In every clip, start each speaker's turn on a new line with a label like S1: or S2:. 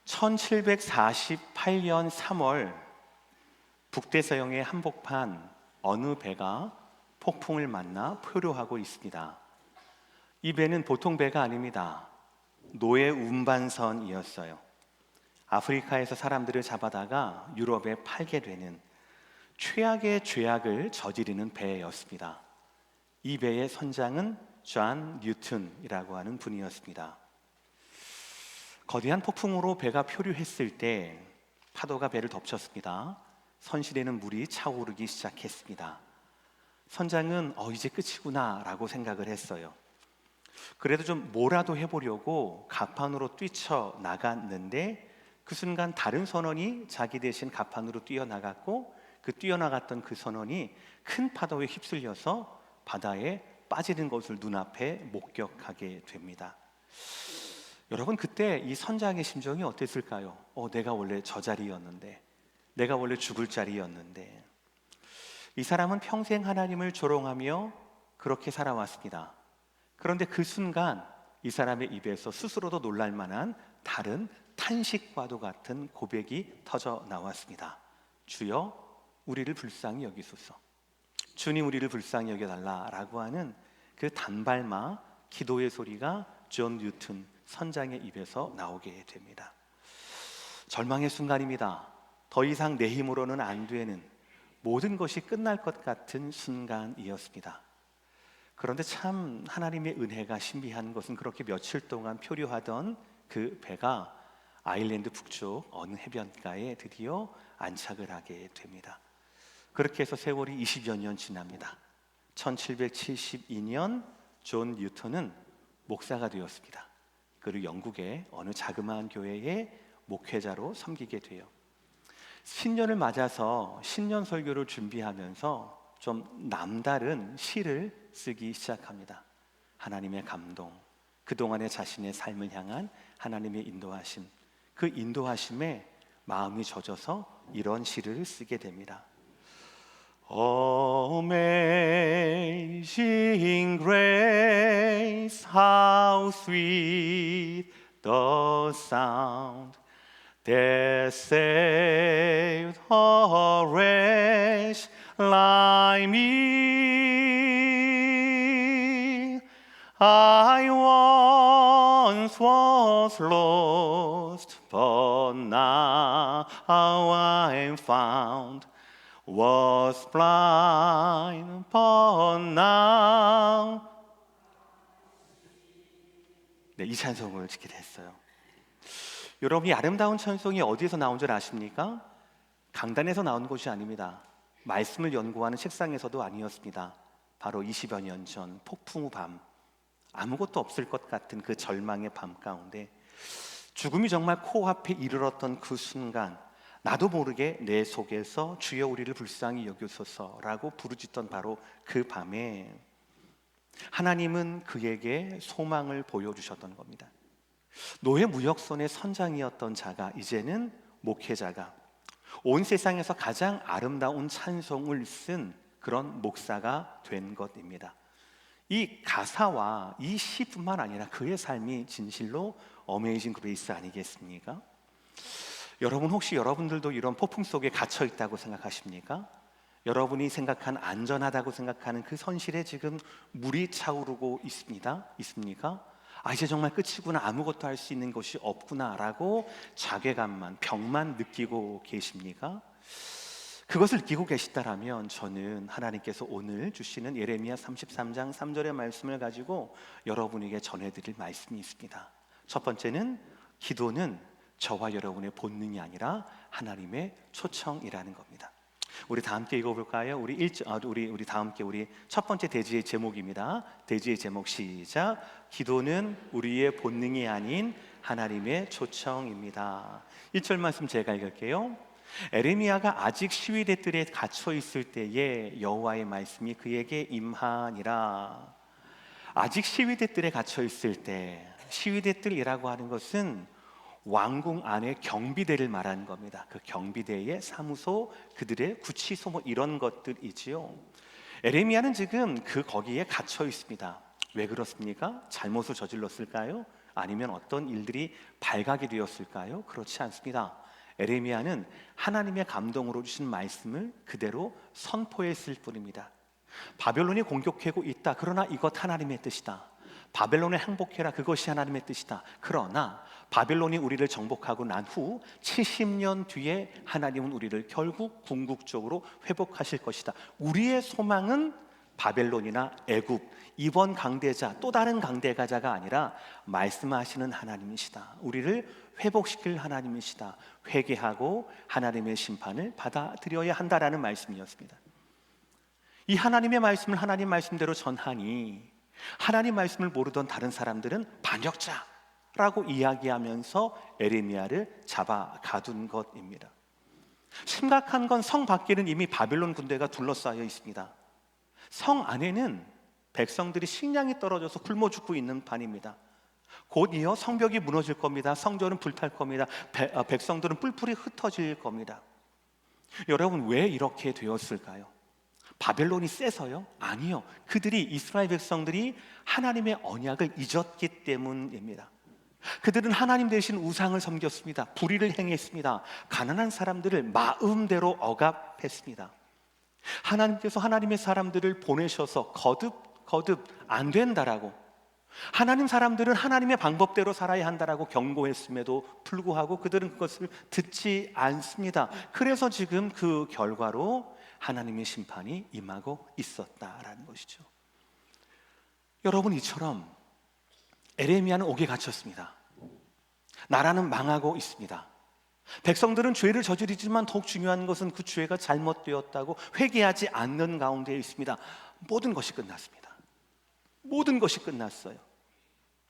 S1: 1748년 3월 북대서양의 한복판 어느 배가 폭풍을 만나 표류하고 있습니다. 이 배는 보통 배가 아닙니다. 노예 운반선이었어요. 아프리카에서 사람들을 잡아다가 유럽에 팔게 되는 최악의 죄악을 저지르는 배였습니다. 이 배의 선장은 존 뉴턴이라고 하는 분이었습니다. 거대한 폭풍으로 배가 표류했을 때 파도가 배를 덮쳤습니다. 선실에는 물이 차오르기 시작했습니다. 선장은 이제 끝이구나 라고 생각을 했어요. 그래도 좀 뭐라도 해보려고 갑판으로 뛰쳐나갔는데 그 순간 다른 선원이 자기 대신 갑판으로 뛰어나갔고 그 뛰어나갔던 그 선원이 큰 파도에 휩쓸려서 바다에 빠지는 것을 눈앞에 목격하게 됩니다. 여러분, 그때 이 선장의 심정이 어땠을까요? 내가 원래 저 자리였는데, 내가 원래 죽을 자리였는데. 이 사람은 평생 하나님을 조롱하며 그렇게 살아왔습니다. 그런데 그 순간 이 사람의 입에서 스스로도 놀랄 만한 다른 탄식과도 같은 고백이 터져 나왔습니다. 주여, 우리를 불쌍히 여기소서. 주님, 우리를 불쌍히 여겨달라라고 하는 그 단발마 기도의 소리가 존 뉴턴 선장의 입에서 나오게 됩니다. 절망의 순간입니다. 더 이상 내 힘으로는 안 되는, 모든 것이 끝날 것 같은 순간이었습니다. 그런데 참 하나님의 은혜가 신비한 것은 그렇게 며칠 동안 표류하던 그 배가 아일랜드 북쪽 어느 해변가에 드디어 안착을 하게 됩니다. 그렇게 해서 세월이 20여 년 지납니다. 1772년 존 뉴턴은 목사가 되었습니다. 그리고 영국의 어느 자그마한 교회의 목회자로 섬기게 돼요. 신년을 맞아서 신년 설교를 준비하면서 좀 남다른 시를 쓰기 시작합니다. 하나님의 감동, 그동안의 자신의 삶을 향한 하나님의 인도하심, 그 인도하심에 마음이 젖어서 이런 시를 쓰게 됩니다. Amazing grace, how sweet the sound that saved a wretch like me. I once was lost, but now I'm found. Was blind, but now. 네, 이 찬송을 짓게 됐어요. 여러분, 이 아름다운 찬송이 어디에서 나온 줄 아십니까? 강단에서 나온 것이 아닙니다. 말씀을 연구하는 책상에서도 아니었습니다. 바로 20여 년 전 폭풍 후 밤, 아무것도 없을 것 같은 그 절망의 밤 가운데 죽음이 정말 코앞에 이르렀던 그 순간, 나도 모르게 내 속에서 주여 우리를 불쌍히 여기소서라고 부르짖던 바로 그 밤에 하나님은 그에게 소망을 보여주셨던 겁니다. 노예 무역선의 선장이었던 자가 이제는 목회자가, 온 세상에서 가장 아름다운 찬송을 쓴 그런 목사가 된 것입니다. 이 가사와 이 시뿐만 아니라 그의 삶이 진실로 어메이징 그레이스 아니겠습니까? 여러분, 혹시 여러분들도 이런 폭풍 속에 갇혀 있다고 생각하십니까? 여러분이 생각한 안전하다고 생각하는 그 선실에 지금 물이 차오르고 있습니까? 이제 정말 끝이구나, 아무것도 할 수 있는 것이 없구나 라고 자괴감만, 병만 느끼고 계십니까? 그것을 느끼고 계시다라면 저는 하나님께서 오늘 주시는 예레미야 33장 3절의 말씀을 가지고 여러분에게 전해드릴 말씀이 있습니다. 첫 번째는 기도는 저와 여러분의 본능이 아니라 하나님의 초청이라는 겁니다. 우리 다 함께 읽어볼까요? 우리 다 함께 우리 첫 번째 대지의 제목입니다. 대지의 제목 시작. 기도는 우리의 본능이 아닌 하나님의 초청입니다. 1절 말씀 제가 읽을게요. 에레미야가 아직 시위대 뜰에 갇혀 있을 때에 여호와의 말씀이 그에게 임하니라. 아직 시위대 뜰에 갇혀 있을 때, 시위대 뜰이라고 하는 것은 왕궁 안에 경비대를 말하는 겁니다. 그 경비대의 사무소, 그들의 구치소 이런 것들이지요. 에레미야는 지금 거기에 갇혀 있습니다. 왜 그렇습니까? 잘못을 저질렀을까요? 아니면 어떤 일들이 발각이 되었을까요? 그렇지 않습니다. 에레미야는 하나님의 감동으로 주신 말씀을 그대로 선포했을 뿐입니다. 바벨론이 공격하고 있다. 그러나 이것 하나님의 뜻이다. 바벨론에 항복해라. 그것이 하나님의 뜻이다. 그러나 바벨론이 우리를 정복하고 난 후 70년 뒤에 하나님은 우리를 결국 궁극적으로 회복하실 것이다. 우리의 소망은 바벨론이나 애굽, 이번 강대자, 또 다른 강대가자가 아니라 말씀하시는 하나님이시다. 우리를 회복시킬 하나님이시다. 회개하고 하나님의 심판을 받아들여야 한다라는 말씀이었습니다. 이 하나님의 말씀을 하나님 말씀대로 전하니 하나님 말씀을 모르던 다른 사람들은 반역자라고 이야기하면서 에레미야를 잡아 가둔 것입니다. 심각한 건 성 밖에는 이미 바벨론 군대가 둘러싸여 있습니다. 성 안에는 백성들이 식량이 떨어져서 굶어 죽고 있는 판입니다. 곧 이어 성벽이 무너질 겁니다. 성전은 불탈 겁니다. 백성들은 뿔뿔이 흩어질 겁니다. 여러분, 왜 이렇게 되었을까요? 바벨론이 세서요? 아니요. 그들이, 이스라엘 백성들이 하나님의 언약을 잊었기 때문입니다. 그들은 하나님 대신 우상을 섬겼습니다. 불의를 행했습니다. 가난한 사람들을 마음대로 억압했습니다. 하나님께서 하나님의 사람들을 보내셔서 거듭 안 된다라고, 하나님 사람들은 하나님의 방법대로 살아야 한다라고 경고했음에도 불구하고 그들은 그것을 듣지 않습니다. 그래서 지금 그 결과로 하나님의 심판이 임하고 있었다라는 것이죠. 여러분, 이처럼 에레미야는 옥에 갇혔습니다. 나라는 망하고 있습니다. 백성들은 죄를 저지르지만 더욱 중요한 것은 그 죄가 잘못되었다고 회개하지 않는 가운데 있습니다. 모든 것이 끝났습니다. 모든 것이 끝났어요.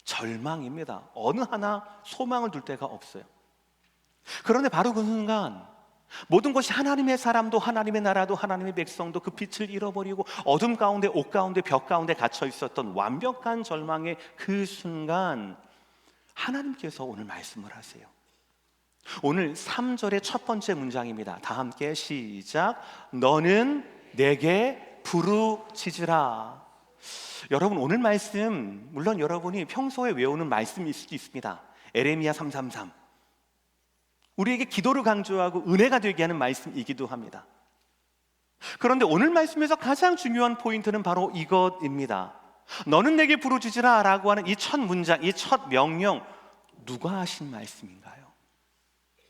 S1: 절망입니다. 어느 하나 소망을 둘 데가 없어요. 그런데 바로 그 순간 모든 것이, 하나님의 사람도 하나님의 나라도 하나님의 백성도 그 빛을 잃어버리고 어둠 가운데, 옥 가운데, 벽 가운데 갇혀 있었던 완벽한 절망의 그 순간 하나님께서 오늘 말씀을 하세요. 오늘 3절의 첫 번째 문장입니다. 다 함께 시작. 너는 내게 부르짖으라. 여러분, 오늘 말씀, 물론 여러분이 평소에 외우는 말씀일 수도 있습니다. 에레미야 3:33, 우리에게 기도를 강조하고 은혜가 되게 하는 말씀이기도 합니다. 그런데 오늘 말씀에서 가장 중요한 포인트는 바로 이것입니다. 너는 내게 부르짖으라 라고 하는 이 첫 문장, 이 첫 명령, 누가 하신 말씀인가요?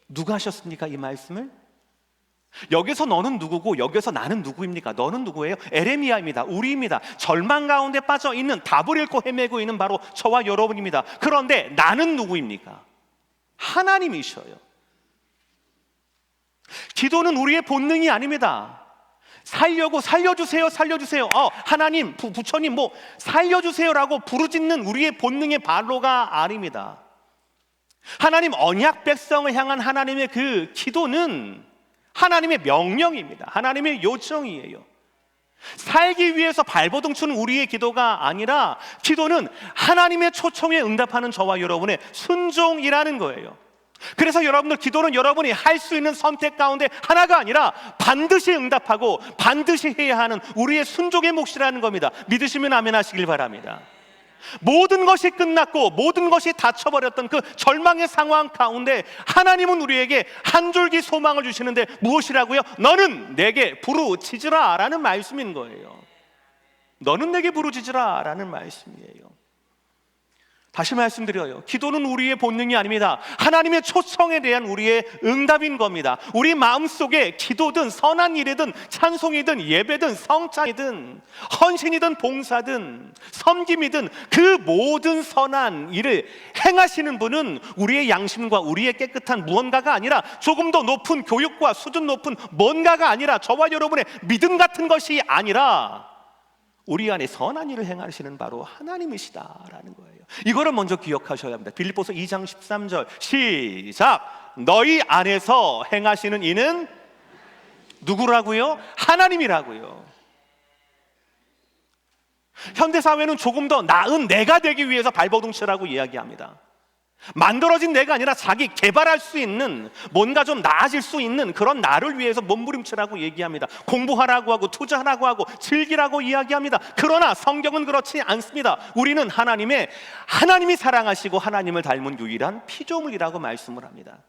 S1: 누가 하셨습니까? 이 말씀을? 여기서 너는 누구고 여기서 나는 누구입니까? 너는 누구예요? 에레미야입니다. 우리입니다. 절망 가운데 빠져 있는, 답을 잃고 헤매고 있는 바로 저와 여러분입니다. 그런데 나는 누구입니까? 하나님이셔요. 기도는 우리의 본능이 아닙니다. 살려주세요. 하나님, 부처님 살려주세요라고 부르짖는 우리의 본능의 발로가 아닙니다. 하나님 언약 백성을 향한 하나님의 그 기도는 하나님의 명령입니다. 하나님의 요청이에요. 살기 위해서 발버둥 치는 우리의 기도가 아니라, 기도는 하나님의 초청에 응답하는 저와 여러분의 순종이라는 거예요. 그래서 여러분들, 기도는 여러분이 할 수 있는 선택 가운데 하나가 아니라 반드시 응답하고 반드시 해야 하는 우리의 순종의 몫이라는 겁니다. 믿으시면 아멘 하시길 바랍니다. 모든 것이 끝났고 모든 것이 닫혀버렸던 그 절망의 상황 가운데 하나님은 우리에게 한 줄기 소망을 주시는데 무엇이라고요? 너는 내게 부르짖으라 라는 말씀인 거예요. 너는 내게 부르짖으라 라는 말씀이에요. 다시 말씀드려요. 기도는 우리의 본능이 아닙니다. 하나님의 초청에 대한 우리의 응답인 겁니다. 우리 마음속에 기도든 선한 일이든 찬송이든 예배든 성찬이든 헌신이든 봉사든 섬김이든 그 모든 선한 일을 행하시는 분은 우리의 양심과 우리의 깨끗한 무언가가 아니라, 조금 더 높은 교육과 수준 높은 뭔가가 아니라, 저와 여러분의 믿음 같은 것이 아니라 우리 안에 선한 일을 행하시는 바로 하나님이시다라는 거예요. 이거를 먼저 기억하셔야 합니다. 빌립보서 2장 13절 시작. 너희 안에서 행하시는 이는 누구라고요? 하나님이라고요. 현대사회는 조금 더 나은 내가 되기 위해서 발버둥 치라고 이야기합니다. 만들어진 내가 아니라 자기 개발할 수 있는, 뭔가 좀 나아질 수 있는 그런 나를 위해서 몸부림치라고 얘기합니다. 공부하라고 하고 투자하라고 하고 즐기라고 이야기합니다. 그러나 성경은 그렇지 않습니다. 우리는 하나님이 사랑하시고 하나님을 닮은 유일한 피조물이라고 말씀을 합니다.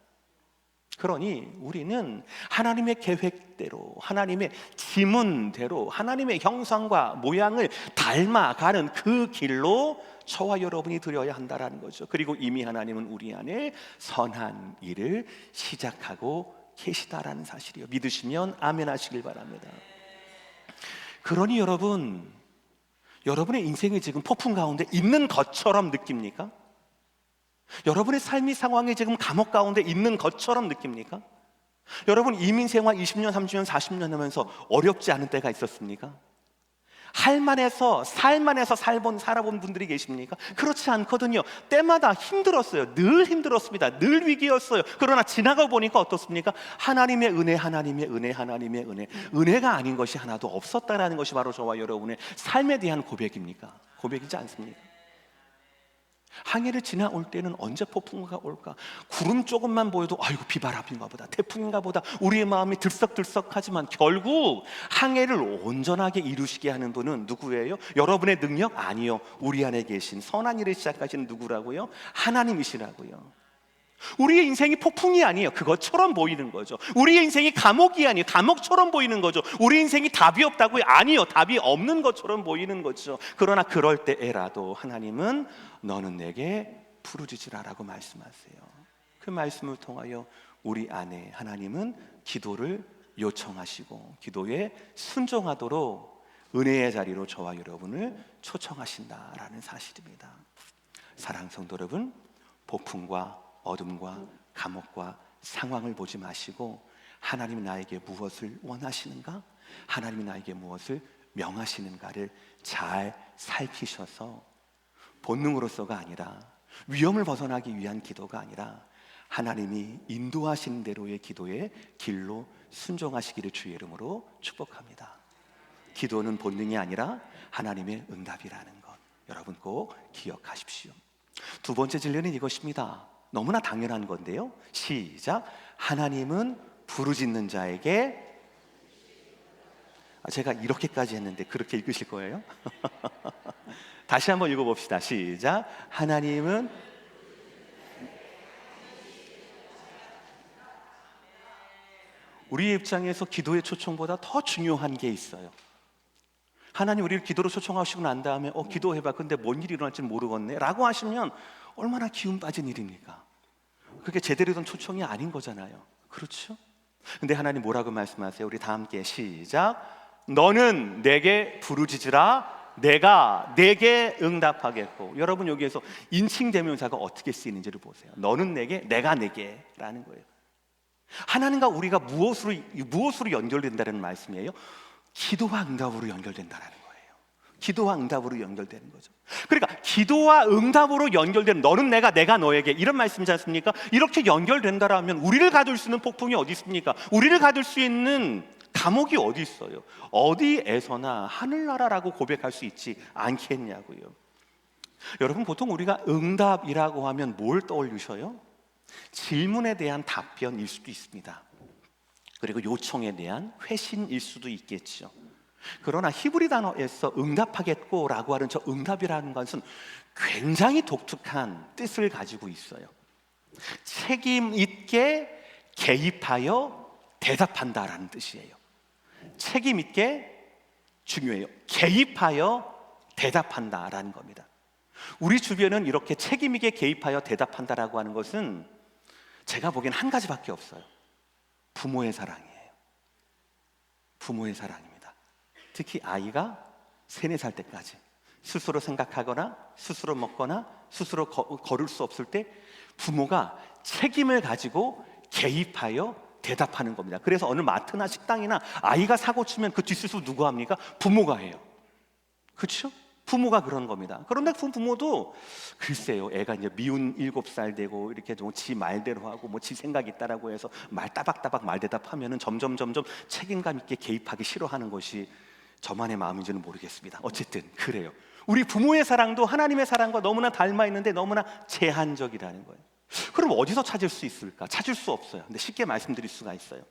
S1: 그러니 우리는 하나님의 계획대로, 하나님의 지문대로, 하나님의 형상과 모양을 닮아가는 그 길로 저와 여러분이 들여야 한다는 거죠. 그리고 이미 하나님은 우리 안에 선한 일을 시작하고 계시다라는 사실이요. 믿으시면 아멘 하시길 바랍니다. 그러니 여러분의 인생이 지금 폭풍 가운데 있는 것처럼 느낍니까? 여러분의 삶의 상황이 지금 감옥 가운데 있는 것처럼 느낍니까? 여러분 이민 생활 20년, 30년, 40년 하면서 어렵지 않은 때가 있었습니까? 살만해서 살아본 분들이 계십니까? 그렇지 않거든요. 때마다 힘들었어요. 늘 힘들었습니다. 늘 위기였어요. 그러나 지나가 보니까 어떻습니까? 하나님의 은혜, 은혜가 아닌 것이 하나도 없었다라는 것이 바로 저와 여러분의 삶에 대한 고백입니까? 고백이지 않습니까? 항해를 지나올 때는 언제 폭풍우가 올까? 구름 조금만 보여도 아이고 비바람인가 보다, 태풍인가 보다, 우리의 마음이 들썩들썩하지만 결국 항해를 온전하게 이루시게 하는 분은 누구예요? 여러분의 능력? 아니요. 우리 안에 계신 선한 일을 시작하신 누구라고요? 하나님이시라고요. 우리의 인생이 폭풍이 아니에요. 그것처럼 보이는 거죠. 우리의 인생이 감옥이 아니에요. 감옥처럼 보이는 거죠. 우리 인생이 답이 없다고요? 아니요. 답이 없는 것처럼 보이는 거죠. 그러나 그럴 때에라도 하나님은 너는 내게 부르짖으라라고 말씀하세요. 그 말씀을 통하여 우리 안에 하나님은 기도를 요청하시고 기도에 순종하도록 은혜의 자리로 저와 여러분을 초청하신다라는 사실입니다. 사랑하는 성도 여러분, 폭풍과 어둠과 감옥과 상황을 보지 마시고 하나님이 나에게 무엇을 원하시는가? 하나님이 나에게 무엇을 명하시는가를 잘 살피셔서 본능으로서가 아니라, 위험을 벗어나기 위한 기도가 아니라 하나님이 인도하시는 대로의 기도의 길로 순종하시기를 주의 이름으로 축복합니다. 기도는 본능이 아니라 하나님의 응답이라는 것, 여러분 꼭 기억하십시오. 두 번째 진리는 이것입니다. 너무나 당연한 건데요. 시작. 하나님은 부르짖는 자에게, 제가 이렇게까지 했는데 그렇게 읽으실 거예요? 다시 한번 읽어봅시다. 시작. 하나님은, 우리의 입장에서 기도의 초청보다 더 중요한 게 있어요. 하나님 우리를 기도로 초청하시고 난 다음에 기도해봐. 근데 뭔 일이 일어날지 모르겠네 라고 하시면 얼마나 기운 빠진 일입니까? 그게 제대로 된 초청이 아닌 거잖아요. 그렇죠? 근데 하나님 뭐라고 말씀하세요? 우리 다 함께 시작. 너는 내게 부르짖으라. 내가 내게 응답하겠고. 여러분 여기에서 인칭 대명사가 어떻게 쓰이는지를 보세요. 너는 내게, 내가 내게 라는 거예요. 하나님과 우리가 무엇으로 연결된다는 말씀이에요? 기도와 응답으로 연결된다는 거예요. 기도와 응답으로 연결되는 거죠. 그러니까 기도와 응답으로 연결된, 너는 내가 너에게, 이런 말씀이지 않습니까? 이렇게 연결된다라면 우리를 가둘 수 있는 폭풍이 어디 있습니까? 우리를 가둘 수 있는 감옥이 어디 있어요? 어디에서나 하늘나라라고 고백할 수 있지 않겠냐고요. 여러분 보통 우리가 응답이라고 하면 뭘 떠올리셔요? 질문에 대한 답변일 수도 있습니다. 그리고 요청에 대한 회신일 수도 있겠죠. 그러나 히브리 단어에서 응답하겠고라고 하는 저 응답이라는 것은 굉장히 독특한 뜻을 가지고 있어요. 책임 있게 개입하여 대답한다라는 뜻이에요. 책임 있게, 중요해요. 개입하여 대답한다라는 겁니다. 우리 주변은 이렇게 책임 있게 개입하여 대답한다라고 하는 것은 제가 보기엔 한 가지밖에 없어요. 부모의 사랑이에요. 부모의 사랑입니다. 특히 아이가 3, 4살 때까지 스스로 생각하거나 스스로 먹거나 스스로 걸을 수 없을 때 부모가 책임을 가지고 개입하여 대답하는 겁니다. 그래서 어느 마트나 식당이나 아이가 사고 치면 그 뒷수습 누가 합니까? 부모가 해요. 그렇죠? 부모가 그런 겁니다. 그런데 그 부모도 글쎄요, 애가 이제 미운 7살 되고 이렇게 좀 지 말대로 하고 뭐 지 생각이 있다라고 해서 말 따박따박 말대답하면은 점점 책임감 있게 개입하기 싫어하는 것이 저만의 마음인지는 모르겠습니다. 어쨌든 그래요. 우리 부모의 사랑도 하나님의 사랑과 너무나 닮아 있는데 너무나 제한적이라는 거예요. 그럼 어디서 찾을 수 있을까? 찾을 수 없어요. 근데 쉽게 말씀드릴 수가 있어요.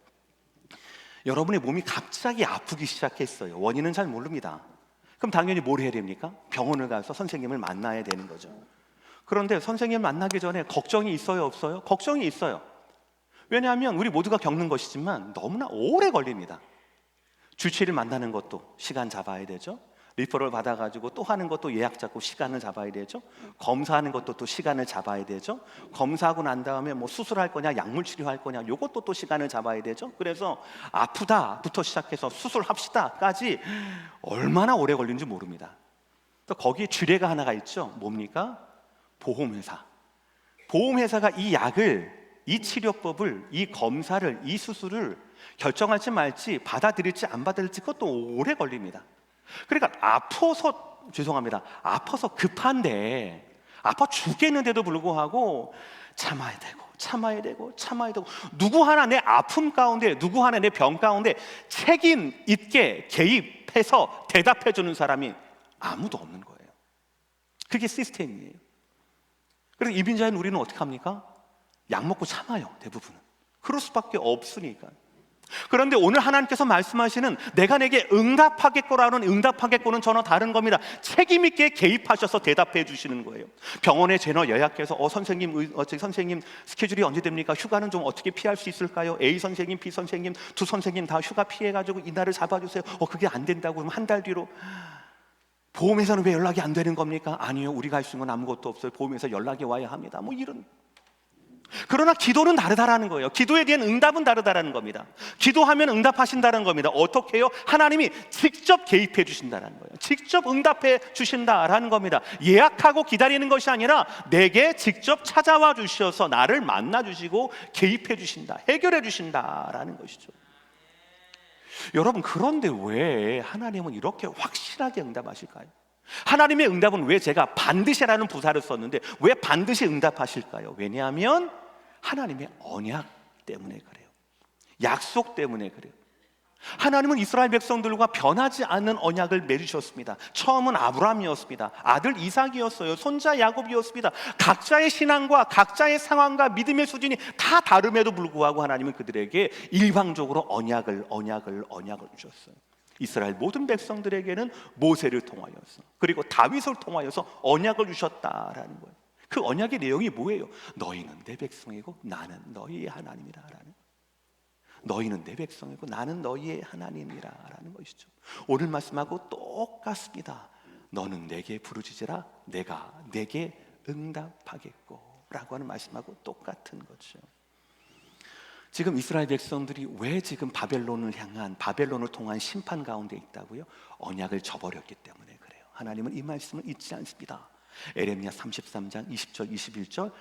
S1: 여러분의 몸이 갑자기 아프기 시작했어요. 원인은 잘 모릅니다. 그럼 당연히 뭘 해야 됩니까? 병원을 가서 선생님을 만나야 되는 거죠. 그런데 선생님 만나기 전에 걱정이 있어요, 없어요? 걱정이 있어요. 왜냐하면 우리 모두가 겪는 것이지만 너무나 오래 걸립니다. 주치의를 만나는 것도 시간 잡아야 되죠. 리퍼럴 받아가지고 또 하는 것도 예약 잡고 시간을 잡아야 되죠. 검사하는 것도 또 시간을 잡아야 되죠. 검사하고 난 다음에 뭐 수술할 거냐 약물 치료할 거냐 요것도 또 시간을 잡아야 되죠. 그래서 아프다부터 시작해서 수술합시다까지 얼마나 오래 걸리는지 모릅니다. 또 거기에 주례가 하나가 있죠. 뭡니까? 보험회사. 보험회사가 이 약을, 이 치료법을, 이 검사를, 이 수술을 결정할지 말지, 받아들일지 안 받아들일지 그것도 오래 걸립니다. 그러니까 아파서 급한데, 아파 죽겠는데도 불구하고 참아야 되고 누구 하나 내 아픔 가운데, 누구 하나 내 병 가운데 책임 있게 개입해서 대답해 주는 사람이 아무도 없는 거예요. 그게 시스템이에요. 그래서 이민자인 우리는 어떻게 합니까? 약 먹고 참아요. 대부분은 그럴 수밖에 없으니까. 그런데 오늘 하나님께서 말씀하시는 내가 내게 응답하겠거라는 응답하겠거는 전혀 다른 겁니다. 책임 있게 개입하셔서 대답해 주시는 거예요. 병원에 전화 예약해서 선생님 스케줄이 언제 됩니까? 휴가는 좀 어떻게 피할 수 있을까요? A 선생님, B 선생님 두 선생님 다 휴가 피해가지고 이날을 잡아주세요. 그게 안 된다고 그러면 한 달 뒤로 보험회사는 왜 연락이 안 되는 겁니까? 아니요, 우리가 할 수 있는 건 아무것도 없어요. 보험회사 연락이 와야 합니다. 뭐 이런. 그러나 기도는 다르다라는 거예요. 기도에 대한 응답은 다르다라는 겁니다. 기도하면 응답하신다는 겁니다. 어떻게 해요? 하나님이 직접 개입해 주신다는 거예요. 직접 응답해 주신다라는 겁니다. 예약하고 기다리는 것이 아니라 내게 직접 찾아와 주셔서 나를 만나 주시고 개입해 주신다, 해결해 주신다라는 것이죠. 여러분, 그런데 왜 하나님은 이렇게 확실하게 응답하실까요? 하나님의 응답은 왜, 제가 반드시라는 부사를 썼는데 왜 반드시 응답하실까요? 왜냐하면 하나님의 언약 때문에 그래요. 약속 때문에 그래요. 하나님은 이스라엘 백성들과 변하지 않는 언약을 맺으셨습니다. 처음은 아브라함이었습니다. 아들 이삭이었어요. 손자 야곱이었습니다. 각자의 신앙과 각자의 상황과 믿음의 수준이 다 다름에도 불구하고 하나님은 그들에게 일방적으로 언약을 주셨어요. 이스라엘 모든 백성들에게는 모세를 통하여서, 그리고 다윗을 통하여서 언약을 주셨다라는 거예요. 그 언약의 내용이 뭐예요? 너희는 내 백성이고 나는 너희의 하나님이라라는, 너희는 내 백성이고 나는 너희의 하나님이라라는 것이죠. 오늘 말씀하고 똑같습니다. 너는 내게 부르짖으라 내가 내게 응답하겠고 라고 하는 말씀하고 똑같은 거죠. 지금 이스라엘 백성들이 왜 지금 바벨론을 통한 심판 가운데 있다고요? 언약을 저버렸기 때문에 그래요. 하나님은 이 말씀을 잊지 않습니다. 에레미야 33장 20절 21절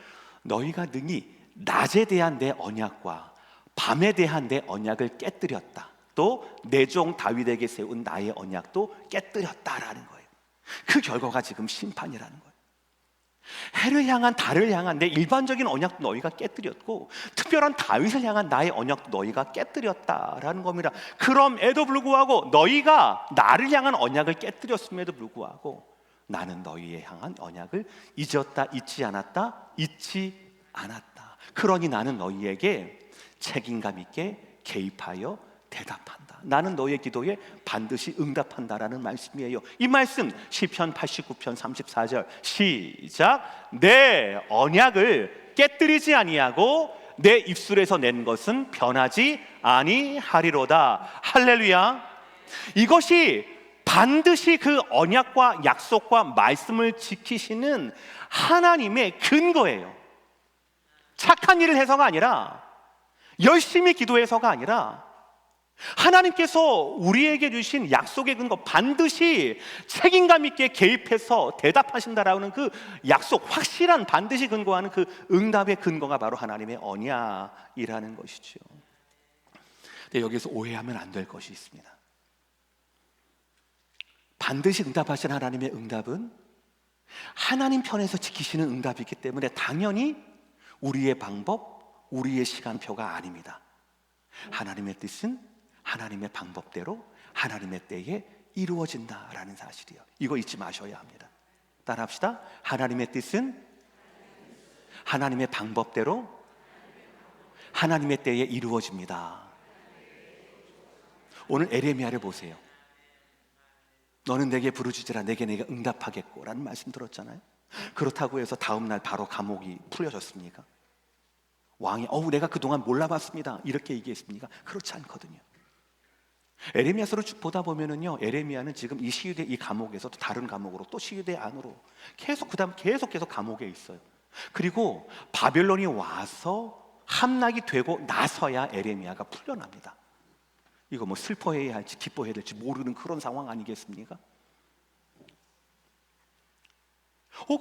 S1: 너희가 능히 낮에 대한 내 언약과 밤에 대한 내 언약을 깨뜨렸다. 또 내 종 다윗에게 세운 나의 언약도 깨뜨렸다라는 거예요. 그 결과가 지금 심판이라는 거예요. 해를 향한 달을 향한 내 일반적인 언약도 너희가 깨뜨렸고 특별한 다윗을 향한 나의 언약도 너희가 깨뜨렸다라는 겁니다. 그럼에도 불구하고 너희가 나를 향한 언약을 깨뜨렸음에도 불구하고 나는 너희에 향한 언약을 잊지 않았다. 그러니 나는 너희에게 책임감 있게 개입하여 대답한다. 나는 너희의 기도에 반드시 응답한다라는 말씀이에요. 이 말씀 시편 89편 34절 시작. 내 언약을 깨뜨리지 아니하고 내 입술에서 낸 것은 변하지 아니하리로다. 할렐루야. 이것이 반드시 그 언약과 약속과 말씀을 지키시는 하나님의 근거예요. 착한 일을 해서가 아니라, 열심히 기도해서가 아니라, 하나님께서 우리에게 주신 약속의 근거, 반드시 책임감 있게 개입해서 대답하신다라는 그 약속, 확실한 반드시 근거하는 그 응답의 근거가 바로 하나님의 언약이라는 것이죠. 근데 여기서 오해하면 안 될 것이 있습니다. 반드시 응답하신 하나님의 응답은 하나님 편에서 지키시는 응답이기 때문에 당연히 우리의 방법, 우리의 시간표가 아닙니다. 하나님의 뜻은 하나님의 방법대로 하나님의 때에 이루어진다라는 사실이요. 이거 잊지 마셔야 합니다. 따라합시다. 하나님의 뜻은 하나님의 방법대로 하나님의 때에 이루어집니다. 오늘 에레미야를 보세요. 너는 내게 부르짖으라 내게 내가 응답하겠고 라는 말씀 들었잖아요. 그렇다고 해서 다음 날 바로 감옥이 풀려졌습니까? 왕이 내가 그동안 몰라봤습니다 이렇게 얘기했습니까? 그렇지 않거든요. 에레미야서를 쭉 보다 보면은요, 에레미야는 지금 이 시위대 이 감옥에서 또 다른 감옥으로 또 시위대 안으로 계속 계속 감옥에 있어요. 그리고 바벨론이 와서 함락이 되고 나서야 에레미야가 풀려납니다. 이거 뭐 슬퍼해야 할지 기뻐해야 될지 모르는 그런 상황 아니겠습니까?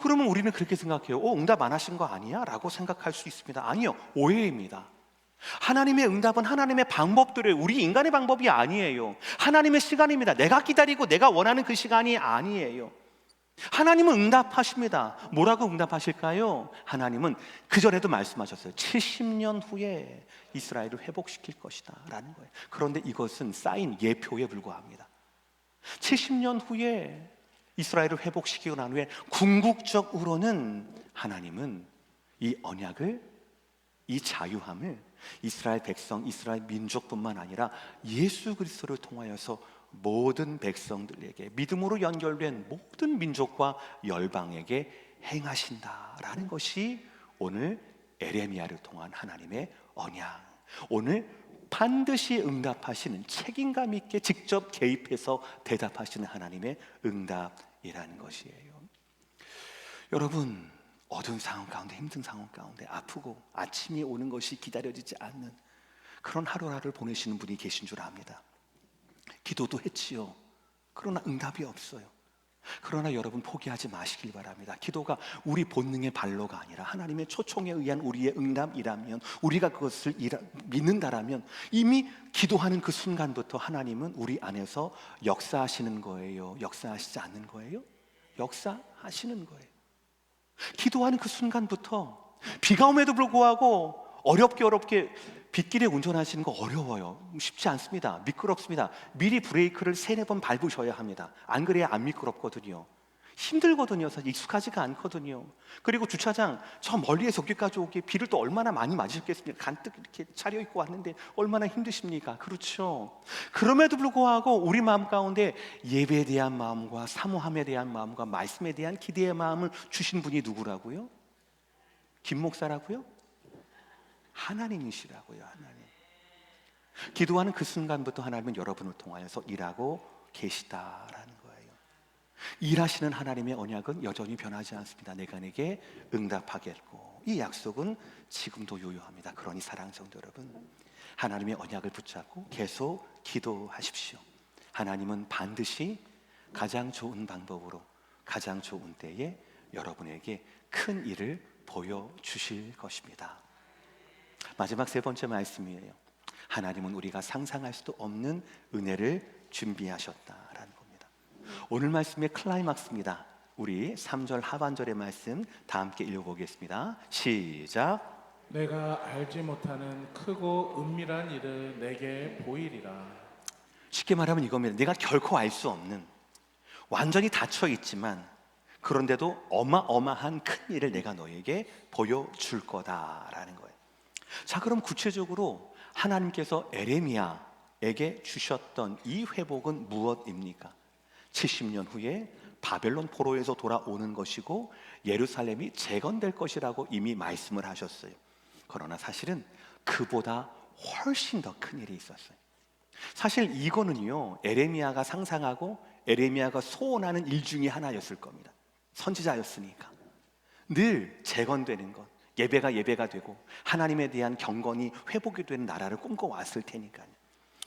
S1: 그러면 우리는 그렇게 생각해요. 응답 안 하신 거 아니야? 라고 생각할 수 있습니다. 아니요, 오해입니다. 하나님의 응답은 하나님의 방법대로, 우리 인간의 방법이 아니에요. 하나님의 시간입니다. 내가 기다리고 내가 원하는 그 시간이 아니에요. 하나님은 응답하십니다. 뭐라고 응답하실까요? 하나님은 그전에도 말씀하셨어요. 70년 후에 이스라엘을 회복시킬 것이다 라는 거예요. 그런데 이것은 쌓인 예표에 불과합니다. 70년 후에 이스라엘을 회복시키고 난 후에 궁극적으로는 하나님은 이 언약을, 이 자유함을 이스라엘 백성, 이스라엘 민족뿐만 아니라 예수 그리스도를 통하여서 모든 백성들에게, 믿음으로 연결된 모든 민족과 열방에게 행하신다라는 것이 오늘 에레미야를 통한 하나님의 언약, 오늘 반드시 응답하시는, 책임감 있게 직접 개입해서 대답하시는 하나님의 응답이라는 것이에요. 여러분, 어두운 상황 가운데, 힘든 상황 가운데, 아프고 아침이 오는 것이 기다려지지 않는 그런 하루하루를 보내시는 분이 계신 줄 압니다. 기도도 했지요. 그러나 응답이 없어요. 그러나 여러분 포기하지 마시길 바랍니다. 기도가 우리 본능의 발로가 아니라 하나님의 초청에 의한 우리의 응답이라면, 우리가 그것을 믿는다라면 이미 기도하는 그 순간부터 하나님은 우리 안에서 역사하시는 거예요? 역사하시지 않는 거예요? 역사하시는 거예요. 기도하는 그 순간부터 비가 옴에도 불구하고 어렵게 빗길에 운전하시는 거 어려워요. 쉽지 않습니다. 미끄럽습니다. 미리 브레이크를 3-4번 밟으셔야 합니다. 안 그래야 안 미끄럽거든요. 힘들거든요. 사실 익숙하지가 않거든요. 그리고 주차장 저 멀리에서 여기까지 오기에 비를 또 얼마나 많이 맞으셨겠습니까? 간뜩 이렇게 차려입고 왔는데 얼마나 힘드십니까? 그렇죠. 그럼에도 불구하고 우리 마음 가운데 예배에 대한 마음과 사모함에 대한 마음과 말씀에 대한 기대의 마음을 주신 분이 누구라고요? 김 목사라고요? 하나님이시라고요. 하나님. 기도하는 그 순간부터 하나님은 여러분을 통하여서 일하고 계시다라는 거예요. 일하시는 하나님의 언약은 여전히 변하지 않습니다. 내가 내게 응답하겠고, 이 약속은 지금도 유효합니다. 그러니 사랑하는 성도 여러분, 하나님의 언약을 붙잡고 계속 기도하십시오. 하나님은 반드시 가장 좋은 방법으로 가장 좋은 때에 여러분에게 큰 일을 보여주실 것입니다. 마지막 3번째 말씀이에요. 하나님은 우리가 상상할 수도 없는 은혜를 준비하셨다라는 겁니다. 오늘 말씀의 클라이막스입니다. 우리 3절 하반절의 말씀 다 함께 읽어보겠습니다. 시작.
S2: 내가 알지 못하는 크고 은밀한 일을 내게 보이리라.
S1: 쉽게 말하면 이겁니다. 내가 결코 알 수 없는, 완전히 닫혀 있지만 그런데도 어마어마한 큰 일을 내가 너에게 보여줄 거다라는 거예요. 자, 그럼 구체적으로 하나님께서 에레미야에게 주셨던 이 회복은 무엇입니까? 70년 후에 바벨론 포로에서 돌아오는 것이고 예루살렘이 재건될 것이라고 이미 말씀을 하셨어요. 그러나 사실은 그보다 훨씬 더 큰 일이 있었어요. 사실 이거는요, 에레미야가 상상하고 에레미야가 소원하는 일 중에 하나였을 겁니다. 선지자였으니까 늘 재건되는 것, 예배가 되고 하나님에 대한 경건이 회복이 되는 나라를 꿈꿔왔을 테니까요.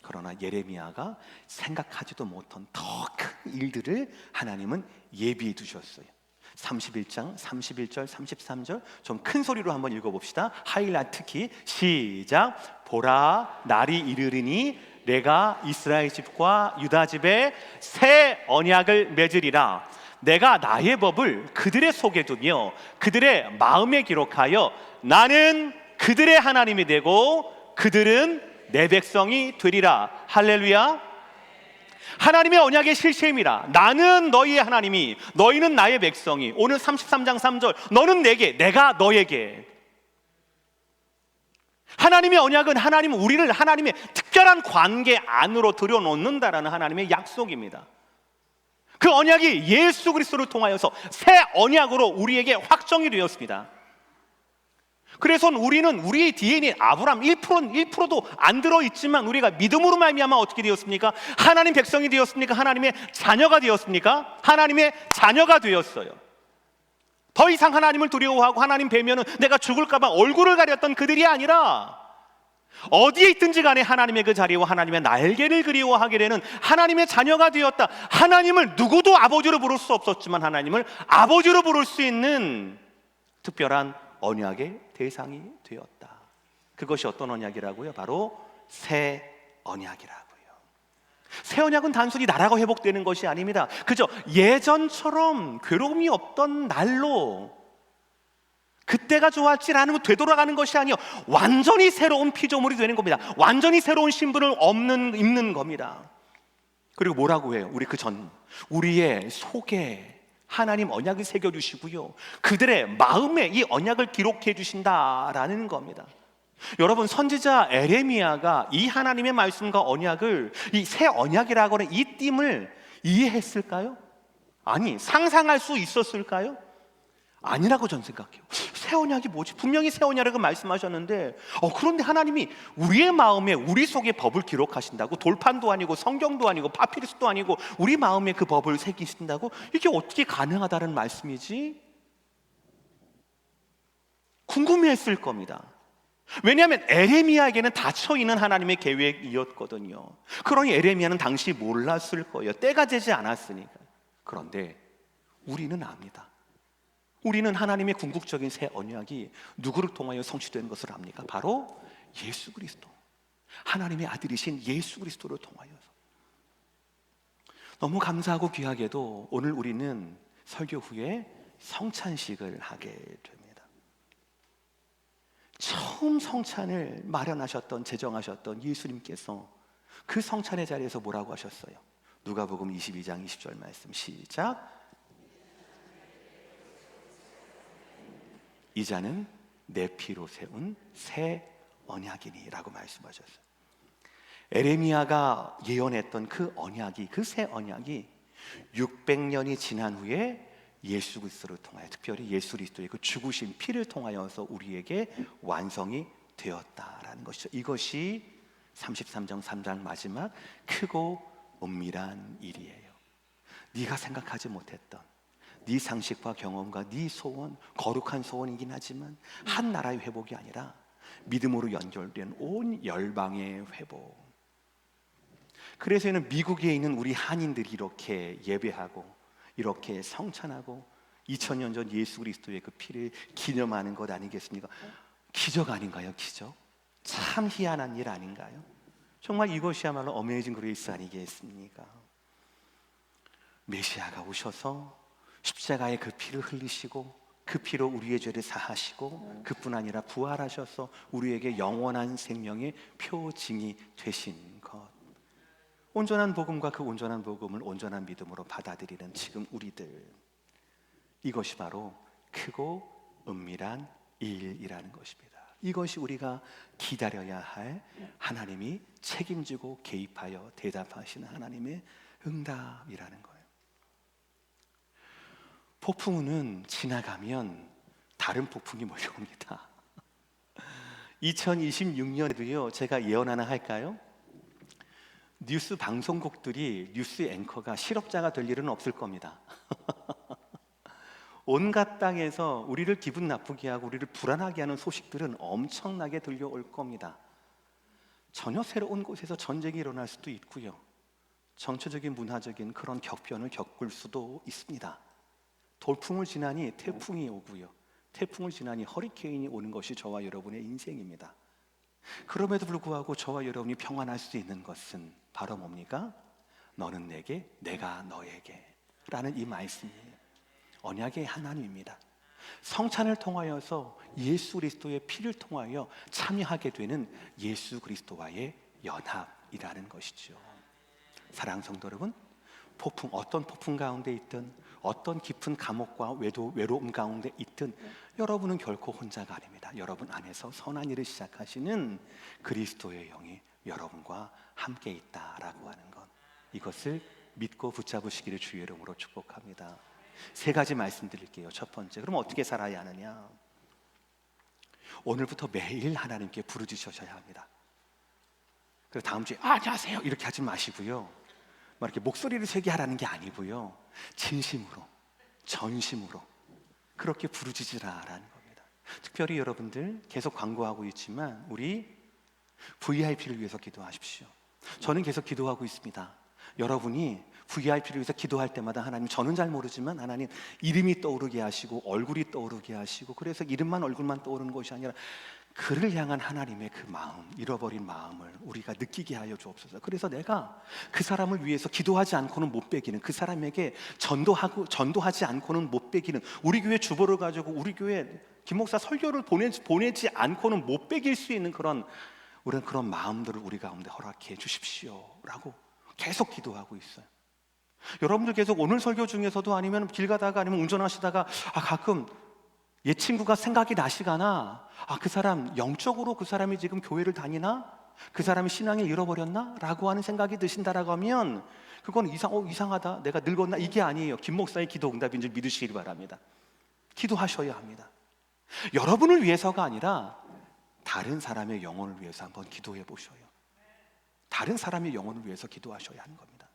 S1: 그러나 예레미야가 생각하지도 못한 더 큰 일들을 하나님은 예비해 두셨어요. 31장 31절 33절 좀 큰 소리로 한번 읽어봅시다. 하이라이트 키 시작. 보라, 날이 이르리니 내가 이스라엘 집과 유다 집에 새 언약을 맺으리라. 내가 나의 법을 그들의 속에 두며 그들의 마음에 기록하여 나는 그들의 하나님이 되고 그들은 내 백성이 되리라. 할렐루야. 하나님의 언약의 실체입니다. 나는 너희의 하나님이, 너희는 나의 백성이. 오늘 33장 3절, 너는 내게, 내가 너에게. 하나님의 언약은 우리를 하나님의 특별한 관계 안으로 들여놓는다라는 하나님의 약속입니다. 그 언약이 예수 그리스도를 통하여서 새 언약으로 우리에게 확정이 되었습니다. 그래서 우리는 우리의 DNA 아브라함 1%도 안 들어있지만 우리가 믿음으로 말미암아 어떻게 되었습니까? 하나님 백성이 되었습니까? 하나님의 자녀가 되었습니까? 하나님의 자녀가 되었어요. 더 이상 하나님을 두려워하고 하나님 뵈면은 내가 죽을까 봐 얼굴을 가렸던 그들이 아니라 어디에 있든지 간에 하나님의 그 자리와 하나님의 날개를 그리워하게 되는 하나님의 자녀가 되었다. 하나님을 누구도 아버지로 부를 수 없었지만 하나님을 아버지로 부를 수 있는 특별한 언약의 대상이 되었다. 그것이 어떤 언약이라고요? 바로 새 언약이라고요. 새 언약은 단순히 나라가 회복되는 것이 아닙니다. 그저 예전처럼 괴로움이 없던 날로 그때가 좋았지 라는 되돌아가는 것이 아니요, 완전히 새로운 피조물이 되는 겁니다. 완전히 새로운 신분을 입는 겁니다. 그리고 뭐라고 해요? 우리의 속에 하나님 언약을 새겨주시고요, 그들의 마음에 이 언약을 기록해 주신다라는 겁니다. 여러분, 선지자 에레미야가 이 하나님의 말씀과 언약을, 이 새 언약이라고 하는 이 띠을 이해했을까요? 아니, 상상할 수 있었을까요? 아니라고 저는 생각해요. 새 언약이 뭐지? 분명히 새 언약이라고 말씀하셨는데 그런데 하나님이 우리의 마음에, 우리 속에 법을 기록하신다고? 돌판도 아니고 성경도 아니고 파피루스도 아니고 우리 마음에 그 법을 새기신다고? 이게 어떻게 가능하다는 말씀이지? 궁금해했을 겁니다. 왜냐하면 에레미야에게는 닫혀있는 하나님의 계획이었거든요. 그러니 에레미야는 당시 몰랐을 거예요. 때가 되지 않았으니까. 그런데 우리는 압니다. 우리는 하나님의 궁극적인 새 언약이 누구를 통하여 성취된 것을 압니까? 바로 예수 그리스도, 하나님의 아들이신 예수 그리스도를 통하여서. 너무 감사하고 귀하게도 오늘 우리는 설교 후에 성찬식을 하게 됩니다. 처음 성찬을 마련하셨던, 제정하셨던 예수님께서 그 성찬의 자리에서 뭐라고 하셨어요? 누가복음 22장 20절 말씀 시작. 이 잔은 내 피로 세운 새 언약이니 라고 말씀하셨어요. 에레미야가 예언했던 그 언약이, 그 새 언약이 600년이 지난 후에 예수 그리스도를 통하여, 특별히 예수 그리스도의 그 죽으신 피를 통하여서 우리에게 완성이 되었다라는 것이죠. 이것이 33장 3장 마지막 크고 은밀한 일이에요. 네가 생각하지 못했던 네 상식과 경험과 네 소원, 거룩한 소원이긴 하지만 한 나라의 회복이 아니라 믿음으로 연결된 온 열방의 회복. 그래서는 미국에 있는 우리 한인들이 이렇게 예배하고 이렇게 성찬하고 2000년 전 예수 그리스도의 그 피를 기념하는 것 아니겠습니까? 기적 아닌가요? 기적? 참 희한한 일 아닌가요? 정말 이것이야말로 어메이징 그레이스 아니겠습니까? 메시아가 오셔서 십자가에 그 피를 흘리시고 그 피로 우리의 죄를 사하시고 그뿐 아니라 부활하셔서 우리에게 영원한 생명의 표징이 되신 것. 온전한 복음과 그 온전한 복음을 온전한 믿음으로 받아들이는 지금 우리들, 이것이 바로 크고 은밀한 일이라는 것입니다. 이것이 우리가 기다려야 할 하나님이 책임지고 개입하여 대답하시는 하나님의 응답이라는 거예요. 폭풍우는 지나가면 다른 폭풍이 몰려옵니다. 2026년에도요, 제가 예언 하나 할까요? 뉴스 방송국들이, 뉴스 앵커가 실업자가 될 일은 없을 겁니다. 온갖 땅에서 우리를 기분 나쁘게 하고 우리를 불안하게 하는 소식들은 엄청나게 들려올 겁니다. 전혀 새로운 곳에서 전쟁이 일어날 수도 있고요, 정치적인 문화적인 그런 격변을 겪을 수도 있습니다. 돌풍을 지나니 태풍이 오고요, 태풍을 지나니 허리케인이 오는 것이 저와 여러분의 인생입니다. 그럼에도 불구하고 저와 여러분이 평안할 수 있는 것은 바로 뭡니까? 너는 내게, 내가 너에게 라는 이 말씀이 언약의 하나님입니다. 성찬을 통하여서 예수 그리스도의 피를 통하여 참여하게 되는 예수 그리스도와의 연합이라는 것이죠. 사랑하는 성도 여러분, 어떤 폭풍 가운데 있든 어떤 깊은 감옥과 외로움 가운데 있든 여러분은 결코 혼자가 아닙니다. 여러분 안에서 선한 일을 시작하시는 그리스도의 영이 여러분과 함께 있다라고 하는 것, 이것을 믿고 붙잡으시기를 주의 이름으로 축복합니다. 세 가지 말씀드릴게요. 첫 번째, 그럼 어떻게 살아야 하느냐? 오늘부터 매일 하나님께 부르짖으셔야 합니다. 그래서 다음 주에 안녕하세요 이렇게 하지 마시고요, 막 이렇게 목소리를 세게 하라는 게 아니고요, 진심으로 전심으로 그렇게 부르짖으라라는 겁니다. 특별히 여러분들 계속 광고하고 있지만 우리 VIP를 위해서 기도하십시오. 저는 계속 기도하고 있습니다. 여러분이 VIP를 위해서 기도할 때마다 하나님, 저는 잘 모르지만 하나님 이름이 떠오르게 하시고 얼굴이 떠오르게 하시고, 그래서 이름만 얼굴만 떠오르는 것이 아니라 그를 향한 하나님의 그 마음, 잃어버린 마음을 우리가 느끼게 하여 주옵소서. 그래서 내가 그 사람을 위해서 기도하지 않고는 못 베기는, 그 사람에게 전도하지 않고는 못 베기는, 우리 교회 주보를 가지고 우리 교회 김 목사 설교를 보내지 않고는 못 베길 수 있는 그런 마음들을 우리 가운데 허락해 주십시오라고 계속 기도하고 있어요. 여러분들 계속 오늘 설교 중에서도 아니면 길 가다가 아니면 운전하시다가 가끔 옛 친구가 생각이 나시거나 그 사람 영적으로 그 사람이 지금 교회를 다니나? 그 사람이 신앙을 잃어버렸나? 라고 하는 생각이 드신다라고 하면 그건 이상하다, 내가 늙었나? 이게 아니에요. 김 목사의 기도 응답인 줄 믿으시기 바랍니다. 기도하셔야 합니다. 여러분을 위해서가 아니라 다른 사람의 영혼을 위해서 한번 기도해 보셔요. 다른 사람의 영혼을 위해서 기도하셔야 하는 겁니다.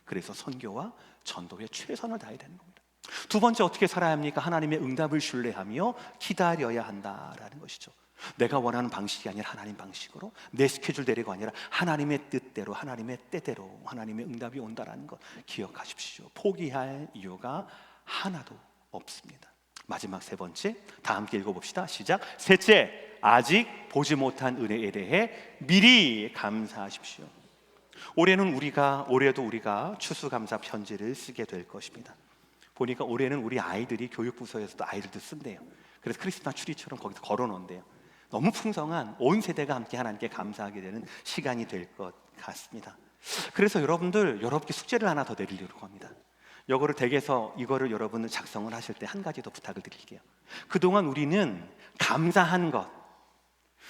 S1: 그래서 선교와 전도에 최선을 다해야 되는 겁니다. 두 번째, 어떻게 살아야 합니까? 하나님의 응답을 신뢰하며 기다려야 한다라는 것이죠. 내가 원하는 방식이 아니라 하나님 방식으로, 내 스케줄대로가 아니라 하나님의 뜻대로, 하나님의 때대로 하나님의 응답이 온다라는 것 기억하십시오. 포기할 이유가 하나도 없습니다. 마지막 세 번째, 다 함께 읽어봅시다. 시작. 셋째, 아직 보지 못한 은혜에 대해 미리 감사하십시오. 올해도 우리가 추수감사 편지를 쓰게 될 것입니다. 보니까 올해는 우리 아이들이 교육부서에서도 아이들도 쓴대요. 그래서 크리스마스 추리처럼 거기서 걸어놓은대요. 너무 풍성한 온 세대가 함께 하나님께 감사하게 되는 시간이 될 것 같습니다. 그래서 여러분께 숙제를 하나 더 내리려고 합니다. 이거를 여러분은 작성을 하실 때 한 가지 더 부탁을 드릴게요. 그동안 우리는 감사한 것,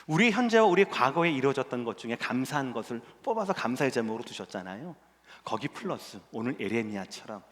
S1: 우리 현재와 우리 과거에 이루어졌던 것 중에 감사한 것을 뽑아서 감사의 제목으로 두셨잖아요. 거기 플러스 오늘 에레미야처럼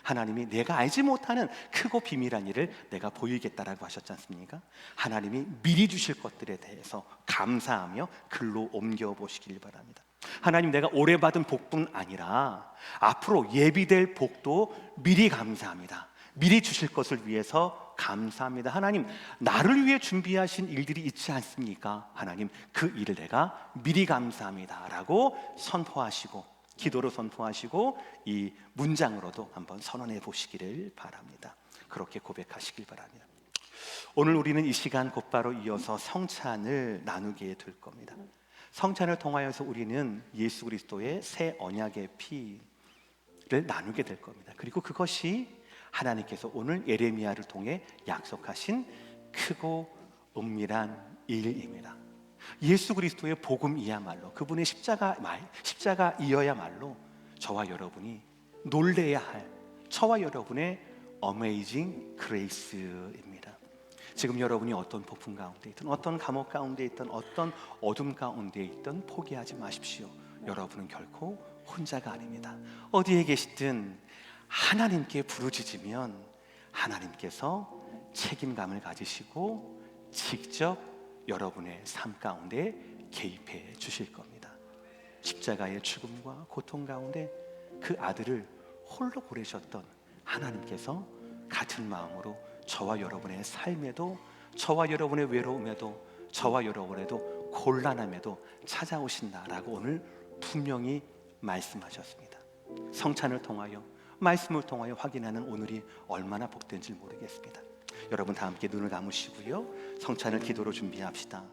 S1: 하나님이 내가 알지 못하는 크고 비밀한 일을 내가 보이겠다라고 하셨지 않습니까? 하나님이 미리 주실 것들에 대해서 감사하며 글로 옮겨보시길 바랍니다. 하나님, 내가 올해 받은 복뿐 아니라 앞으로 예비될 복도 미리 감사합니다. 미리 주실 것을 위해서 감사합니다. 하나님, 나를 위해 준비하신 일들이 있지 않습니까? 하나님, 그 일을 내가 미리 감사합니다 라고 선포하시고, 기도로 선포하시고 이 문장으로도 한번 선언해 보시기를 바랍니다. 그렇게 고백하시길 바랍니다. 오늘 우리는 이 시간 곧바로 이어서 성찬을 나누게 될 겁니다. 성찬을 통하여서 우리는 예수 그리스도의 새 언약의 피를 나누게 될 겁니다. 그리고 그것이 하나님께서 오늘 예레미야를 통해 약속하신 크고 은밀한 일입니다. 예수 그리스도의 복음이야말로, 그분의 십자가이어야말로 저와 여러분이 놀래야 할, 저와 여러분의 어메이징 그레이스입니다. 지금 여러분이 어떤 폭풍 가운데 있든, 어떤 감옥 가운데 있든, 어떤 어둠 가운데 있든 포기하지 마십시오. 여러분은 결코 혼자가 아닙니다. 어디에 계시든 하나님께 부르짖으면 하나님께서 책임감을 가지시고 직접 여러분의 삶 가운데 개입해 주실 겁니다. 십자가의 죽음과 고통 가운데 그 아들을 홀로 보내셨던 하나님께서 같은 마음으로 저와 여러분의 삶에도, 저와 여러분의 외로움에도, 저와 여러분에도 곤란함에도 찾아오신다라고 오늘 분명히 말씀하셨습니다. 성찬을 통하여, 말씀을 통하여 확인하는 오늘이 얼마나 복된지 모르겠습니다. 여러분 다 함께 눈을 감으시고요, 성찬을 기도로 준비합시다.